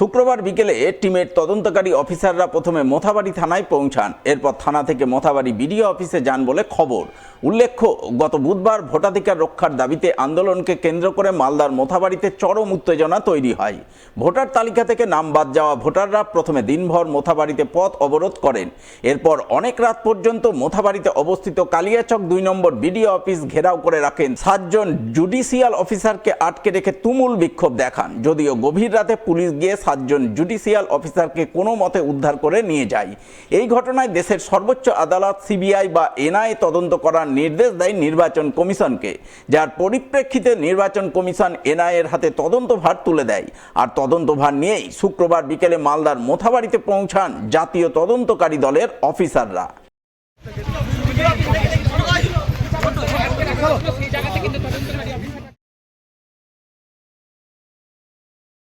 শুক্রবার বিকেলে টিমের তদন্তকারী অফিসাররা প্রথমে মোথাবাড়ি থানায় পৌঁছান। এরপর থানা থেকে মোথাবাড়ি বিডিও অফিসে যান বলে খবর। উল্লেখ্য, গত বুধবার ভোটাধিকার রক্ষার দাবিতে আন্দোলনকে কেন্দ্র করে মালদার মোথাবাড়িতে চরম উত্তেজনা তৈরি হয়। ভোটার তালিকা থেকে নাম বাদ যাওয়া ভোটাররা প্রথমে দিনভর মোথাবাড়িতে পথ অবরোধ করেন। এরপর অনেক রাত পর্যন্ত মোথাবাড়িতে অবস্থিত কালিয়াচক 2 নম্বর বিডিও অফিস ঘেরাও করে রাখেন। 7 জন জুডিশিয়াল অফিসারকে আটকে রেখে তুমুল বিক্ষোভ দেখান। যদিও গভীর রাতে পুলিশ গিয়ে 7 জন জুডিশিয়াল অফিসারকে কোনো মতে উদ্ধার করে নিয়ে যায়। এই ঘটনায় দেশের সর্বোচ্চ আদালত সিবিআই বা এনআইএ তদন্ত করার নির্দেশ দেয় নির্বাচন কমিশনকে, যার পরিপ্রেক্ষিতে নির্বাচন কমিশন এনআইএর হাতে তদন্তভার তুলে দেয়। আর তদন্তভার নিয়েই শুক্রবার বিকেলে মালদার মোথাবাড়িতে পৌঁছান জাতীয় তদন্তকারী দলের অফিসাররা।